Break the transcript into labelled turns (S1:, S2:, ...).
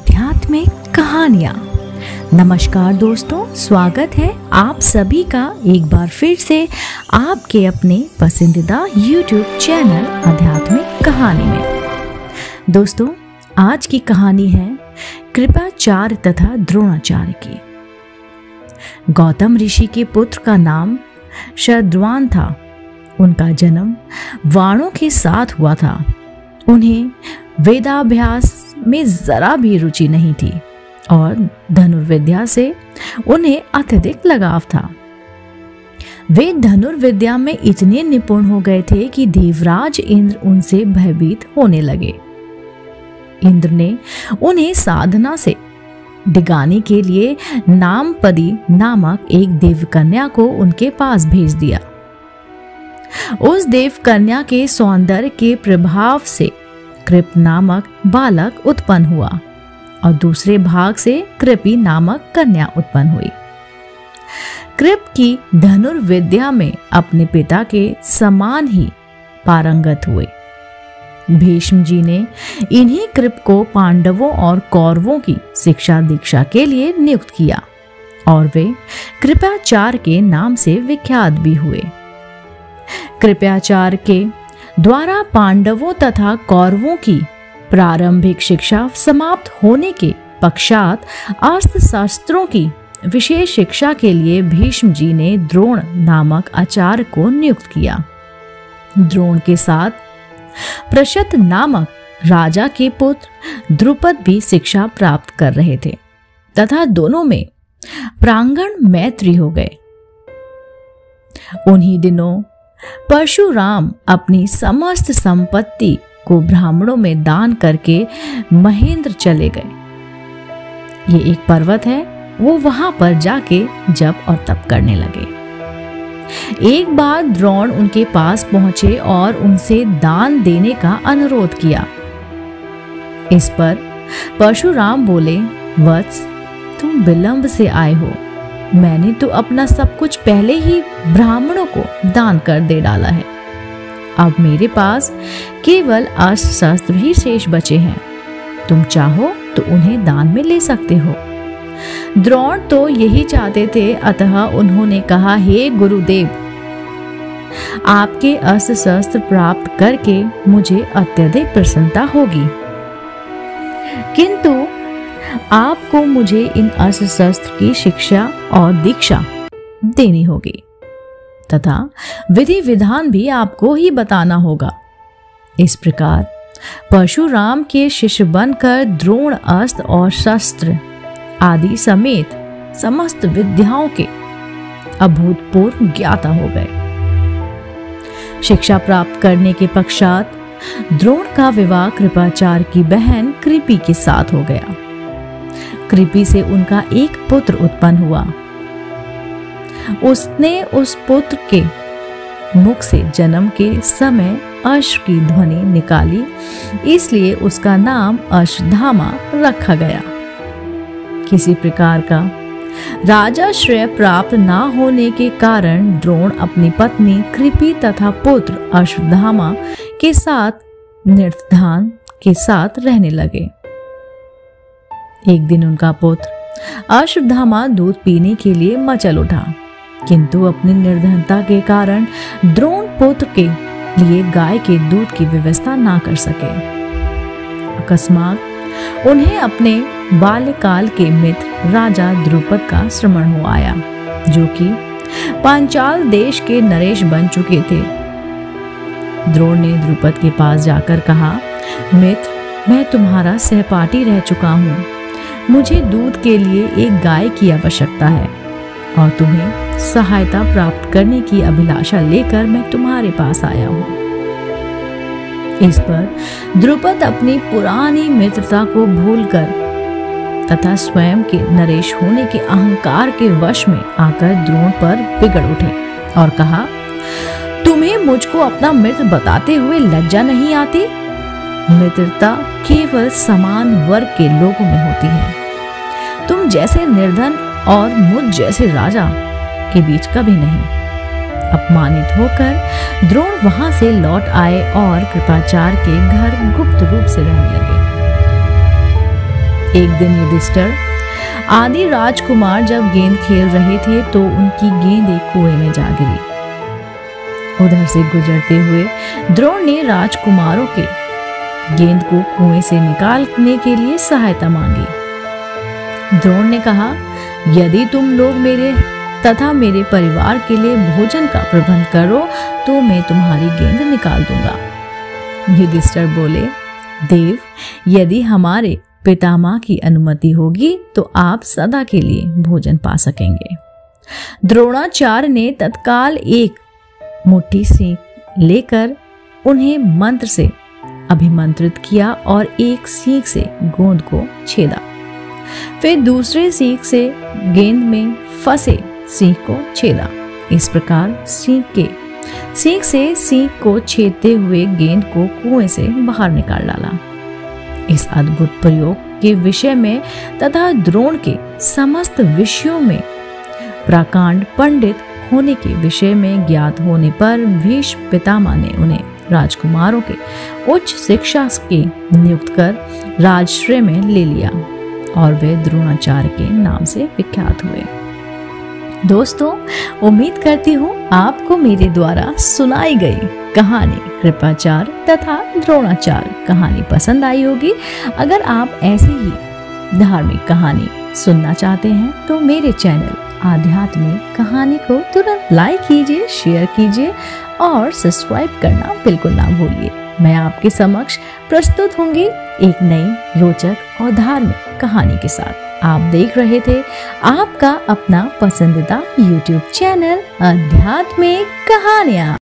S1: आध्यात्मिक कहानियाँ। नमस्कार दोस्तों, स्वागत है आप सभी का एक बार फिर से आपके अपने पसंदीदा YouTube चैनल आध्यात्मिक कहानी में। दोस्तों, आज की कहानी है कृपाचार्य तथा द्रोणाचार्य की। गौतम ऋषि के पुत्र का नाम शरद्वान था। उनका जन्म वाणों के साथ हुआ था। उन्हें वेदाभ्यास में जरा भी रुचि नहीं थी और धनुर्विद्या से उन्हें अत्यधिक लगाव था। वे धनुर्विद्या में इतने निपुण हो गए थे कि देवराज इंद्र उनसे भयभीत होने लगे। इंद्र ने उन्हें साधना से डिगाने के लिए नामपदी नामक एक देवकन्या को उनके पास भेज दिया। उस देवकन्या के सौंदर्य के प्रभाव से कृप नामक बालक उत्पन्न हुआ और दूसरे भाग से कृपी नामक कन्या उत्पन्न हुई। कृप की धनुर्विद्या में अपने पिता के समान ही पारंगत हुए। भीष्म जी ने इन्हीं कृप को पांडवों और कौरवों की शिक्षा दीक्षा के लिए नियुक्त किया और वे कृपाचार्य के नाम से विख्यात भी हुए। कृपाचार्य के द्वारा पांडवों तथा कौरवों की प्रारंभिक शिक्षा समाप्त होने के पश्चात अस्त्र शस्त्रों की विशेष शिक्षा के लिए भीष्म जी ने द्रोण नामक आचार्य को नियुक्त किया। द्रोण के साथ प्रशत नामक राजा के पुत्र द्रुपद भी शिक्षा प्राप्त कर रहे थे तथा दोनों में प्रांगण मैत्री हो गए। उन्हीं दिनों परशुराम अपनी समस्त संपत्ति को ब्राह्मणों में दान करके महेंद्र चले गए। ये एक पर्वत है, वो वहां पर जाके जप और तप करने लगे। एक बार द्रोण उनके पास पहुंचे और उनसे दान देने का अनुरोध किया। इस पर परशुराम बोले, वत्स, तुम विलंब से आए हो। मैंने तो अपना सब कुछ पहले ही ब्राह्मणों को दान कर दे डाला है। अब मेरे पास केवल अस्त्र शस्त्र ही शेष बचे हैं। तुम चाहो तो उन्हें दान में ले सकते हो। द्रोण तो यही चाहते थे, अतः उन्होंने कहा, हे गुरुदेव, आपके अस्त्र शस्त्र प्राप्त करके मुझे अत्यधिक प्रसन्नता होगी, किंतु आपको मुझे इन अस्त्र शस्त्र की शिक्षा और दीक्षा देनी होगी तथा विधि विधान भी आपको ही बताना होगा। इस प्रकार परशुराम के शिष्य बनकर द्रोण अस्त्र और शस्त्र आदि समेत समस्त विद्याओं के अभूतपूर्व ज्ञाता हो गए। शिक्षा प्राप्त करने के पश्चात द्रोण का विवाह कृपाचार्य की बहन कृपी के साथ हो गया। कृपी से उनका एक पुत्र उत्पन्न हुआ। उसने उस पुत्र के मुख से जन्म के समय अश्व की ध्वनि निकाली, इसलिए उसका नाम अश्वत्थामा रखा गया। किसी प्रकार का राजाश्रय प्राप्त न होने के कारण द्रोण अपनी पत्नी कृपी तथा पुत्र अश्वत्थामा के साथ निर्धन के साथ रहने लगे। एक दिन उनका पुत्र अश्वत्थामा दूध पीने के लिए मचल उठा, किंतु अपनी निर्धनता के कारण द्रोण पुत्र के लिए गाय के दूध की व्यवस्था ना कर सके। अकस्मात उन्हें अपने बाल्यकाल के मित्र राजा द्रुपद का श्रवण हो आया, जो कि पांचाल देश के नरेश बन चुके थे। द्रोण ने द्रुपद के पास जाकर कहा, मित्र, मैं तुम्हारा सहपाठी रह चुका हूँ। मुझे दूध के लिए एक गाय की आवश्यकता है और तुम्हें सहायता प्राप्त करने की अभिलाषा लेकर मैं तुम्हारे पास आया हूँ। इस पर द्रुपद अपनी पुरानी मित्रता को भूलकर तथा स्वयं के नरेश होने के अहंकार के वश में आकर द्रोण पर बिगड़ उठे और कहा, तुम्हें मुझको अपना मित्र बताते हुए लज्जा नहीं आती? मित्रता केवल समान वर्ग के लोगों में होती है। तुम जैसे निर्धन और मुझ जैसे राजा के बीच कभी नहीं। अपमानित होकर द्रोण वहां से लौट आए और कृपाचार्य के घर गुप्त रूप से रहने लगे। एक दिन युधिष्ठिर आदि राजकुमार जब गेंद खेल रहे थे तो उनकी गेंद एक कुएं में जा गिरी। उधर से गुजरते हुए द्रोण ने राजकुमारों के गेंद को कुएं से निकालने के लिए सहायता मांगी। द्रोण ने कहा, यदि तुम लोग मेरे तथा मेरे परिवार के लिए भोजन का प्रबंध करो तो मैं तुम्हारी गेंद निकाल दूंगा। युधिष्ठिर बोले, देव, यदि हमारे पितामह की अनुमति होगी तो आप सदा के लिए भोजन पा सकेंगे। द्रोणाचार्य ने तत्काल एक मुट्ठी सीख लेकर उन्हें मंत्र से अभिमंत्रित किया और एक सीख से गेंद को छेदा। फिर दूसरे सीख से गेंद में फंसे सीख को छेदा। इस प्रकार सीख से सीख को छेदते हुए गेंद को कुएं से बाहर निकाल डाला। इस अद्भुत प्रयोग के विषय में तथा द्रोण के समस्त विषयों में प्रकांड पंडित होने के विषय में ज्ञात होने पर भीष्म पितामह ने उन्हें राजकुमारों के उच्च शिक्षा के नियुक्त कर राजश्रय में ले लिया और वे द्रोणाचार्य के नाम से विख्यात हुए। दोस्तों, उम्मीद करती हूँ आपको मेरे द्वारा सुनाई गई कहानी कृपाचार्य तथा द्रोणाचार्य कहानी पसंद आई होगी। अगर आप ऐसी ही धार्मिक कहानी सुनना चाहते हैं तो मेरे चैनल आध्यात्मिक कहानी को तुरंत लाइक कीजिए, शेयर कीजिए और सब्सक्राइब करना बिल्कुल ना भूलिए। मैं आपके समक्ष प्रस्तुत होंगी एक नई रोचक और धार्मिक कहानी के साथ। आप देख रहे थे आपका अपना पसंदीदा YouTube चैनल आध्यात्मिक कहानियाँ।